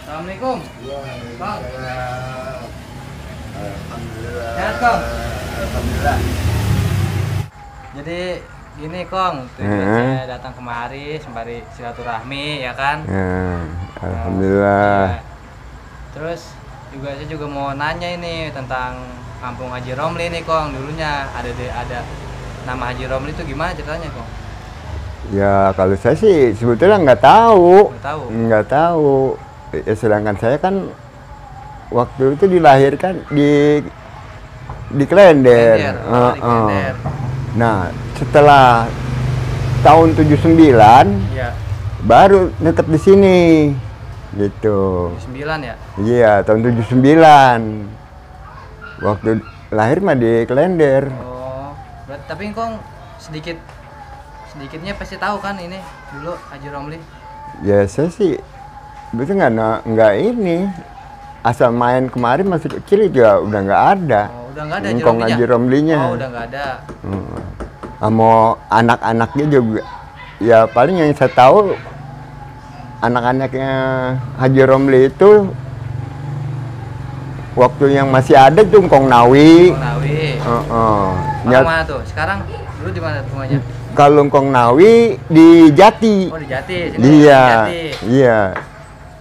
Assalamualaikum. Bang. Alhamdulillah. Sehat, Kong? Alhamdulillah. Jadi gini Kong, tujuan saya datang kemari sembari silaturahmi ya kan. Alhamdulillah. Ya. Terus saya juga mau nanya ini tentang Kampung Haji Romli nih Kong. Dulunya ada nama Haji Romli itu gimana ceritanya Kong? Ya kalau saya sih sebetulnya nggak tahu. Nggak tahu. Ya, sedangkan saya kan waktu itu dilahirkan di Klender. Klender. Nah setelah tahun 79 Iya. baru netep di sini gitu. 9 ya? Iya tahun 79 waktu lahir mah di Klender. Oh, tapi Kong sedikitnya pasti tahu kan ini dulu Haji Romli? Ya saya sih betul nggak ini asal main kemarin masih kecil juga udah nggak ada. Oh, udah nggak ada Haji Romlinya. Oh, udah nggak ada. Sama anak-anaknya juga ya paling yang saya tahu anak-anaknya Haji Romli itu waktu yang masih ada tuh Kong Nawi. Mana tuh? Sekarang dulu di mana rumahnya? Kalau Kong Nawi di Jati. Oh, di Jati. Iya. Di Jati. Iya.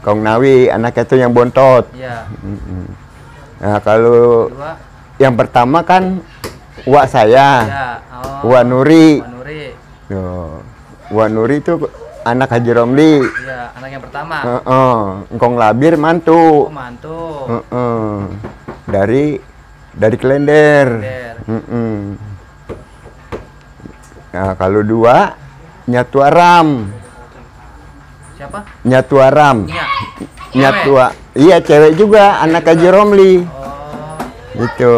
Kong Nawi anaknya tuh yang bontot. Iya. Nah, kalau Kedua, yang pertama kan uak saya. ya. Uak Nuri. Uak Nuri. Uak Nuri itu anak Haji Romli. Iya, anak yang pertama. Engkong Labir mantu. Oh, mantu. Dari Klender. Nah, kalau dua Nyatu Aram. Siapa? Nyatu Aram. Nya. Nyatu. Iya, cewek juga anak Haji Romli. Oh. Gitu.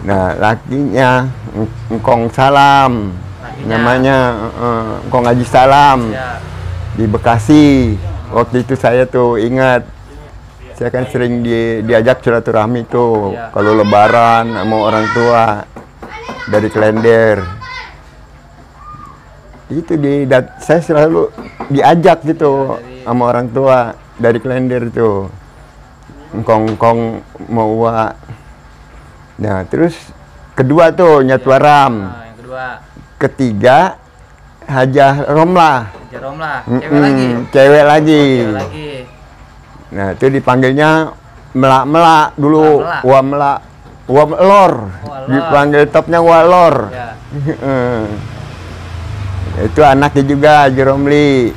Nah, lakinya Engkong Salam. Namanya Engkong Haji Salam. Ya. Di Bekasi. Waktu itu saya tuh ingat. Saya kan sering diajak silaturahmi tuh. Ya. Kalau lebaran sama orang tua dari Klender. Itu saya selalu diajak gitu sama orang tua dari Klender itu. Engkong mau uak. Nah, terus kedua tuh Nyatu Aram. Nah, yang kedua. Ketiga Hajah Romlah. Haji Romlah. Cewek lagi. Cewek lagi. Cewek lagi. Nah, itu dipanggilnya Melak dulu. Uak Melak. Uak Lor. Dipanggil topnya Uak Lor. Ya. Itu anaknya juga Haji Romli.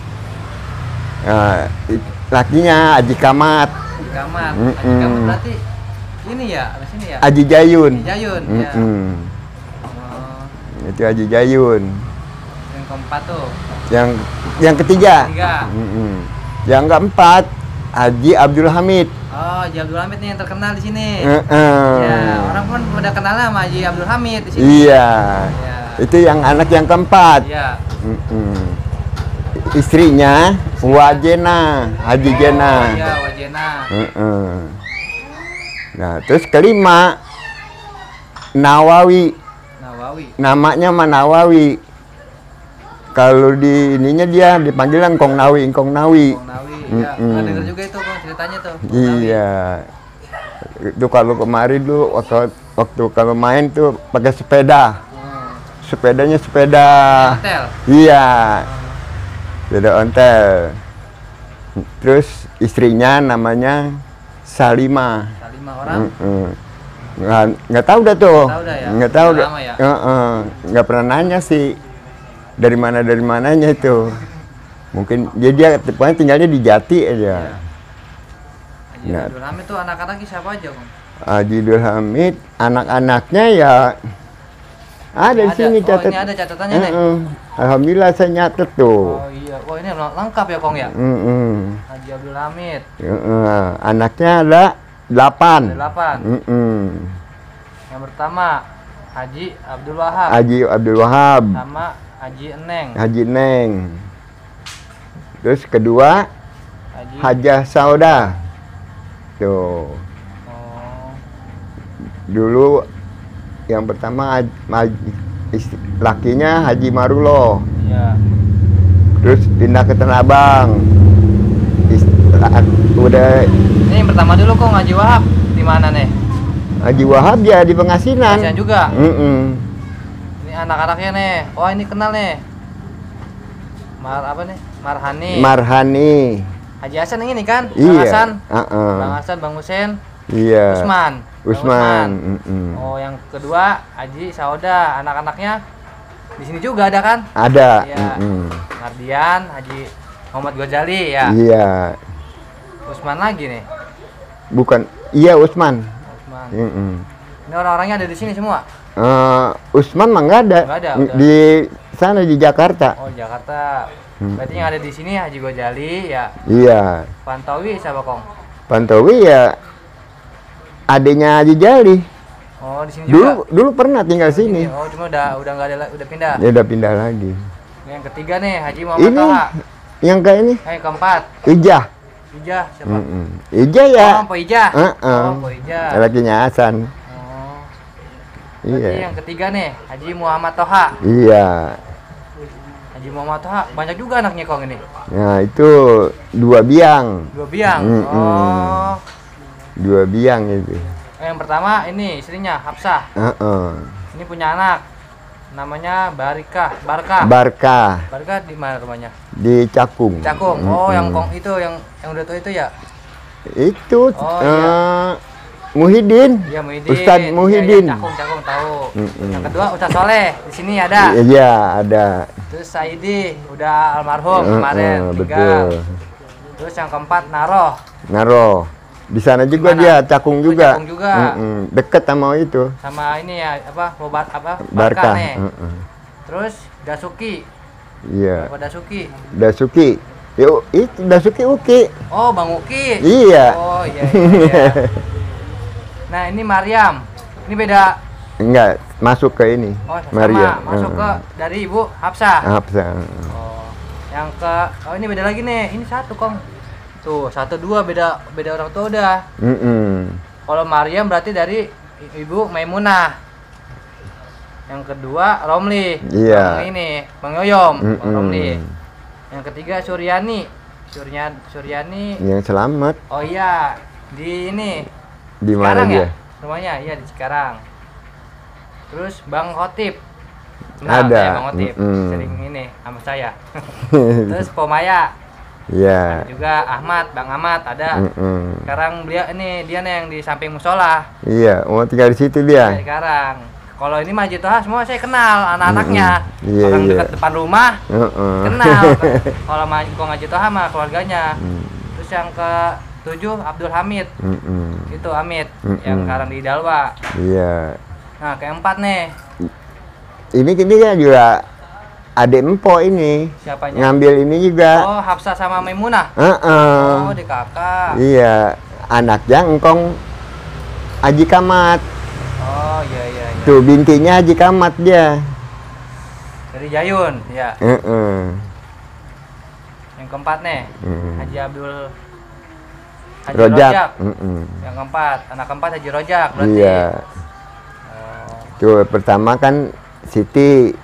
Lakinya Haji Kamat. Haji Kamat. Haji Kamat berarti ini ya, abis ini ya? Haji Jayun. Haji Jayun. Ya. Itu Haji Jayun. Yang keempat tuh. Yang ketiga. Tiga. Yang keempat Haji Abdul Hamid. Oh, Haji Abdul Hamid nih yang terkenal di sini. Ya, orang pun udah kenal sama Haji Abdul Hamid di sini. Iya. Ya. Itu yang anak yang keempat. Iya. Istrinya Wajena, Haji Jena. Iya, Wajena. Nah, terus kelima Nawawi. Nawawi. Namanya mah Nawawi. Kalau di ininya dia dipanggil Engkong Nawi. Kong Nawi. Ya, pernah denger juga itu Kong ceritanya tuh. Iya. Itu kalau kemarin dulu waktu kalau main tuh pakai sepeda. Sepedanya sepeda. Ontel. Iya. Sepeda ontel. Terus istrinya namanya Salima. Salima orang. Nggak tahu dah tuh. Nggak tahu dah. Nggak pernah nanya sih dari mananya itu. Mungkin dia pokoknya tinggalnya di Jati aja. Haji Abdul Hamid tuh anak-anaknya siapa aja Kong? Haji Abdul Hamid anak-anaknya ya ada di sini catat. Oh, ini ada catatannya nih. Alhamdulillah saya nyatet tuh. Oh iya, wah ini lengkap ya Kong ya? Haji Abdul Hamid. Anaknya ada 8. Ada 8. Yang pertama Haji Abdul Wahab. Haji Abdul Wahab. Sama Haji Eneng. Haji Neng. Terus kedua Hajah Sauda. Tuh. Oh. Dulu yang pertama lakinya Haji Marulo. Iya. Terus pindah ke Tanah Abang. udah. Ini yang pertama dulu kok Haji Wahab di mana nih? Haji Wahab ya di Pengasinan. Pengasinan juga. Mm-mm. Ini anak-anaknya nih. Oh ini kenal nih. Apa nih? Marhani. Marhani. Haji Hasan yang ini kan? Iya. Bang Hasan. Uh-uh. Bang Hasan, Bang Husen. Iya. Usman. Bang Usman. Mm-mm. Oh yang kedua Haji Sauda. Anak-anaknya di sini juga ada kan? Ada. Iya. Mardian, Haji Muhammad Ghazali ya. Iya. Usman lagi nih. Bukan. Iya Usman. Usman. Mm-mm. Ini orang-orangnya ada di sini semua. Usman mah nggak ada. Nggak ada, udah. Di sana di Jakarta. Oh Jakarta. Berarti yang ada di sini Haji Ghazali ya. Iya. Pantawi siapa Kong? Pantawi ya adiknya Haji Jali. Oh di sini juga. Dulu pernah tinggal sini. Oh cuma udah nggak ada, udah pindah. Dia udah pindah lagi. Yang ketiga nih Haji Muhammad Ini Toha. yang kayak ini Yang keempat Ijah. Ijah siapa? Ijah ya. Oh Pak Ijah. Oh Pak Ijah. Lakinya Hasan. Oh. Berarti Iya. yang ketiga nih Haji Muhammad Toha. Iya. Haji Muhammad Toha banyak juga anaknya Kong ini. Nah itu 2 biang. 2 biang. Mm-mm. Oh. 2 biang itu. Yang pertama ini istrinya Hafsah. Ini punya anak namanya Barka. Barka di mana rumahnya? Di Cakung. Cakung. Oh, yang Kong itu yang udah tua itu ya? Itu Oh, iya. Muhyiddin. Iya, Muhyiddin. Ustadz Muhyiddin. Iya, Cakung tahu. Yang kedua Ustadz Soleh, di sini ada. Iya, ada. Terus Saidi udah almarhum kemarin meninggal. Betul. Terus yang keempat Naroh. Di sana juga Dimana? dia, Cakung Oh, juga. Cakung juga. Deket sama itu. Sama ini ya, Barka Barkah. nih. Terus Dasuki. Iya. Apa Dasuki? Dasuki. Yuk, itu Dasuki Uki. Oh, Bang Uki. Iya. Oh, iya. Nah, ini Maryam. Ini beda. Enggak, masuk ke ini. Oh, sama. Maria. Masuk ke dari Ibu Hafsah. Hafsah. Oh. Oh, ini beda lagi nih. Ini satu, Kong. Tuh, 1 2 beda orang tua udah. Kalau Maryam berarti dari Ibu Maimunah. Yang kedua Romli. Iya. Bang ini, Bang Yoyom, Bang Romli. Yang ketiga Suryani. Suryani. Yang selamat. Oh iya, di ini. Di mana Cikarang dia? ya? Rumahnya iya di Cikarang. Terus Bang Khotib. Ada. Bang Khotib sering ini sama saya. Terus Pomaya. Iya. Ada juga Bang Ahmad ada. Sekarang dia nih yang di samping musola. Iya, mau tinggal di situ dia. Sekarang. Kalau ini Haji Toha semua saya kenal anak-anaknya. Iya, Orang iya. dekat depan rumah. Kenal. Kalau Kong Haji Toha sama keluarganya. Terus yang ke-7 Abdul Hamid. Itu Hamid yang sekarang di Dalwa. Iya. Nah, keempat nih. Ini kan juga adik Empo ini. Siapanya? Ngambil ini juga. Oh, Hafsah sama Maimunah. Oh, di kakak. Iya, anaknya engkong Haji Kamat. Oh, iya. Tuh bintinya Haji Kamat dia. Dari Jayun, ya. Yang keempat nih, Haji Rojak. Yang keempat, anak keempat Haji Rojak berarti. Iya. Tuh pertama kan Siti.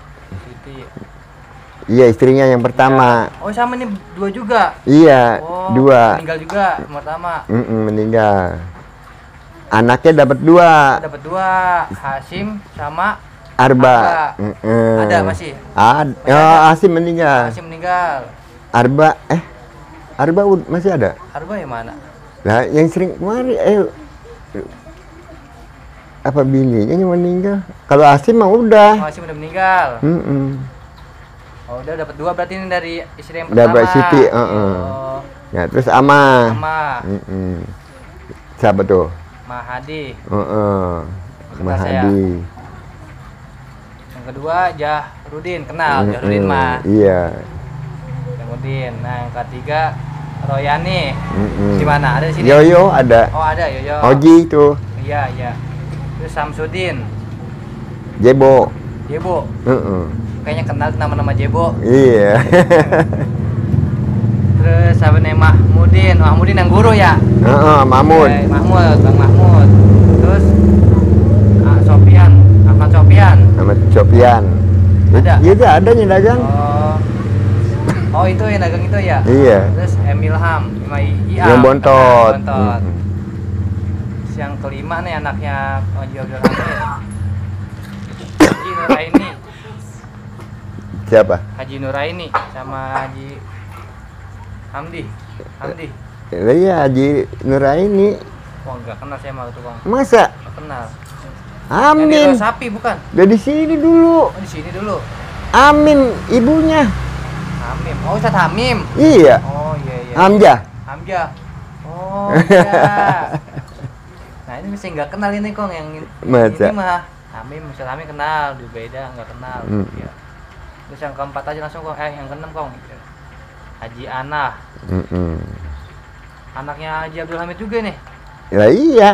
Iya, istrinya yang pertama. Oh, sama nih 2 juga. Iya, Oh, 2. meninggal juga yang pertama. Meninggal. Anaknya dapat 2. Dapat 2, Hasim sama Arba. Ada masih? Hasim meninggal. Hasim meninggal. Arba masih ada? Arba yang mana? Lah, yang sering kemarin apa bininya yang meninggal? Kalau Hasim mah udah. Oh, Hasim udah meninggal. Oh, udah dapat 2 berarti ini dari istri yang pertama. Dapat Siti, Oh. Ya, terus Ama. Siapa tuh? Mahadi. Mahadi. Yang kedua Jahrudin, kenal Jahrudin mah. Iya. Jahrudin. Nah, yang ketiga Royani. Di mana? Ada di sini? Yoyo ada. Oh, ada Yoyo. Oji itu. Iya. Terus Samsudin. Jebo. Kayaknya kenal nama-nama Jebo. Iya. Terus apa nih Mahmudin yang guru ya? Mahmud. Bang Mahmud. Terus Ahmad Sofian. Ada. Iya, ada yang dagang. Oh, itu yang dagang itu ya? Iya. Terus Imam sama Iam. Yang bontot. Bontot. Terus yang kelima nih anaknya Haji Abdul Hamid. Haji Nuraini. Siapa? Haji Nuraini sama Haji Hamdi. Iya, Haji Nuraini. Wah, nggak kenal saya sama itu, Bang. Masa? Nggak kenal. Amin. Yang di sapi bukan? Udah di sini dulu. Oh, di sini dulu. Amin ibunya. Hamim. Oh, Ustadz Hamim. Iya. Oh, iya. Hamzah. Oh, iya. Nah, ini mesti nggak kenal ini, Kong. Yang Masa? ini mah Hamim, Ustadz Hamim kenal, di beda nggak kenal. Ya. Terus yang keempat aja langsung, Kong. Yang keenam, Kong. Haji Anah. Anaknya Haji Abdul Hamid juga nih. Ya iya.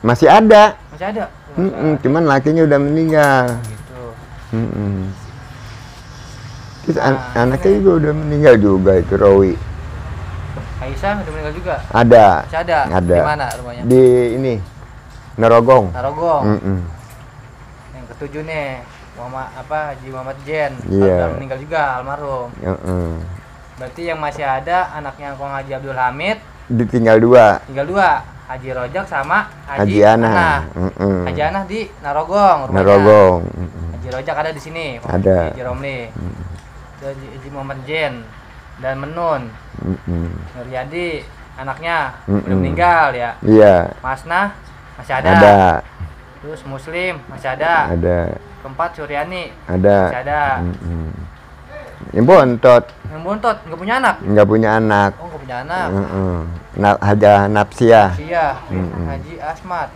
Masih ada. Masih ada. Cuman lakinya udah meninggal. Gitu. Terus anaknya juga udah meninggal juga itu Rowi. Aisyah udah meninggal juga. Ada. Masih ada. Ada. Di mana rumahnya? Di ini Narogong. Yang ketujuh nih, Haji Muhammad Jen. Iya. Udah meninggal juga almarhum. Berarti yang masih ada anaknya Kong Haji Abdul Hamid. Ditinggal dua. Tinggal dua. Haji Rojak sama Haji Anah. Haji Anah di Narogong rumahnya. Narogong. Haji Rojak ada di sini. Ada. Haji Romli. Haji Muhammad Jen dan Menun. Nuryadi anaknya udah meninggal ya. Iya. Masnah masih ada. Ada. Terus Muslim masih ada. Ada. Keempat Suryani Ada. masih ada. Yang bontot. Yang bontot nggak punya anak. Nggak punya anak. Oh, nggak punya anak. Haja Napsia. Iya. Haji Asmat.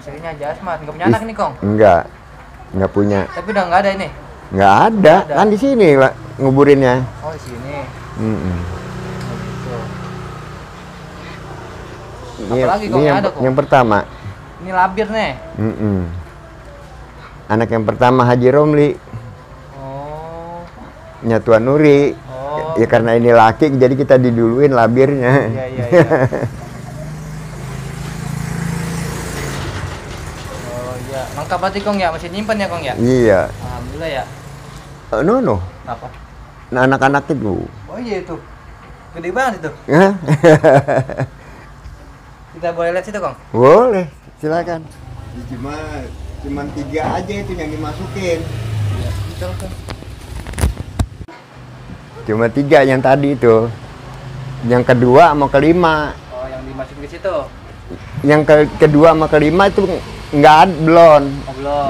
Istrinya Haji Asmat nggak punya anak nih, Kong. Nggak punya. Tapi udah nggak ada ini. Nggak ada. Kan di sini Pak, nguburinnya. Oh, di sini. Oh, gitu. Apalagi Kong yang ada, Kong? Yang pertama. Ini labir nih. Anak yang pertama Haji Romli. Nyatuan Nuri. Ya karena ini laki jadi kita diduluin labirnya. Iya. Oh iya, lengkap berarti, Kong ya, masih nyimpen ya, Kong ya? Iya. Alhamdulillah ya. No. Apa? Nah, anak-anak itu. Oh iya itu. Gede banget itu. Kita boleh lihat situ, Kong? Boleh, silakan. Cuma 3 aja itu yang dimasukin. Iya, betul, Kong. Cuma 3 yang tadi itu. Yang kedua sama kelima. Oh, yang dimasukin ke situ. Yang kedua sama kelima itu nggak ada, belum. Oh, belum.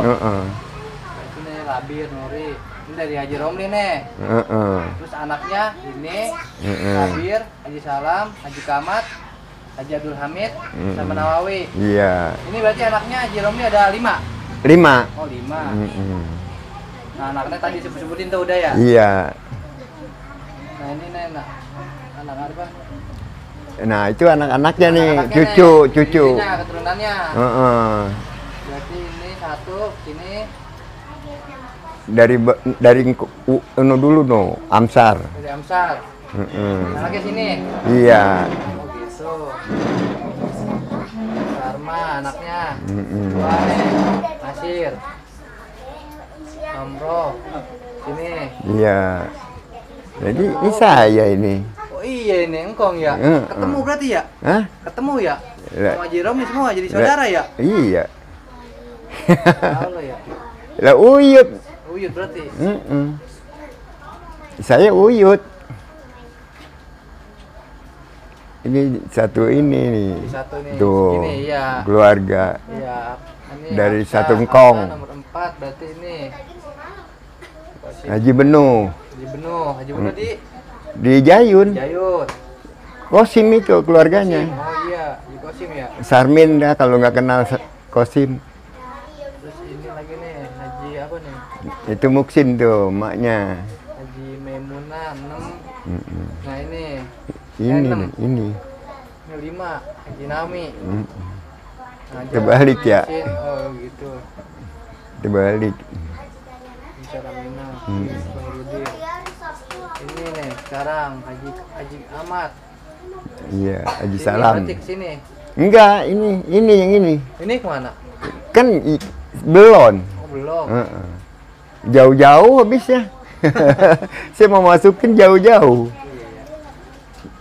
Itu nih labir Nuri. Ini dari Haji Romli nih. Terus anaknya ini Labir, Haji Salam, Haji Kamat, Haji Abdul Hamid, sama Nawawi. Iya. Ini berarti anaknya Haji Romli ada 5? 5. Oh, 5. Nah, anaknya tadi sebutin tuh udah ya? Iya. Nah, ini nih, anak apa? Nah, itu anak-anaknya nih, Anak-anaknya cucu. Ininya, keturunannya. Berarti ini 1, ini dari dulu Amsar. dari Amsar. Anaknya sini. Iya. Oh gitu. Sarma anaknya. Dua nih. Nasir. Amro. Sini. Iya. Jadi ini saya ini. Oh iya ini engkong ya. Ketemu berarti ya? Hah? Ketemu ya? Sama Haji Romli semua jadi saudara ya? Iya. Halo ya. Lah Uyut. Uyut berarti. Saya Uyut. Ini satu ini nih. Satu nih. Tuh. Ini ya. Keluarga. Iya. Ini Dari Hamzah, satu engkong. Nomor 4 berarti ini. Haji Benu. Haji Benu Di Jayun. Jayun. Kosim itu keluarganya. Oh iya, di Kosim ya. Sarmin ya kalau nggak kenal Kosim. Terus ini lagi nih, Haji apa nih? Itu Muksin tuh, maknya. Haji Maimunah 6. Nah ini. Ini. Ini 5, Haji Nami. Nah, Terbalik ya. Oh gitu. Terbalik. Bisa Ramina. Pengrudin. Ini nih sekarang Haji Ahmad. Iya, Haji Sini, Salam. berarti kesini. Enggak, ini yang ini. Ini kemana? Kan belum. Oh belum. Jauh-jauh habisnya. Saya mau masukin jauh-jauh.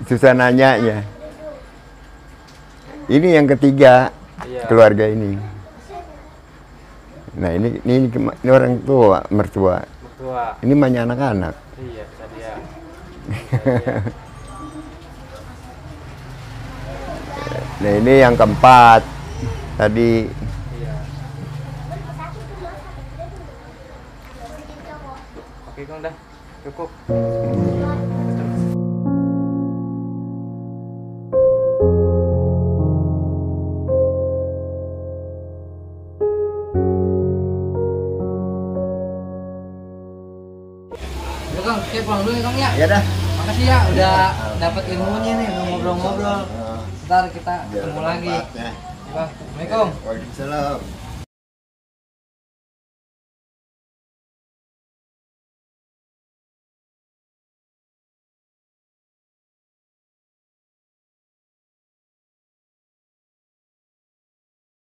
susah nanyanya. Ini yang ketiga, Iya. keluarga ini. Nah ini orang tua, mertua. Mertua. Ini banyak anak-anak. Iya, tadi ya. Nah ini yang keempat tadi. Iya. Oke Kang, dah cukup. Ya Kang, saya pulang dulu ya Kang ya. Ya dah. Makasih ya udah dapat ilmunya nih, udah ngobrol-ngobrol. Ntar kita ketemu lagi. Tempatnya. Bang, Assalamualaikum. Waalaikumsalam.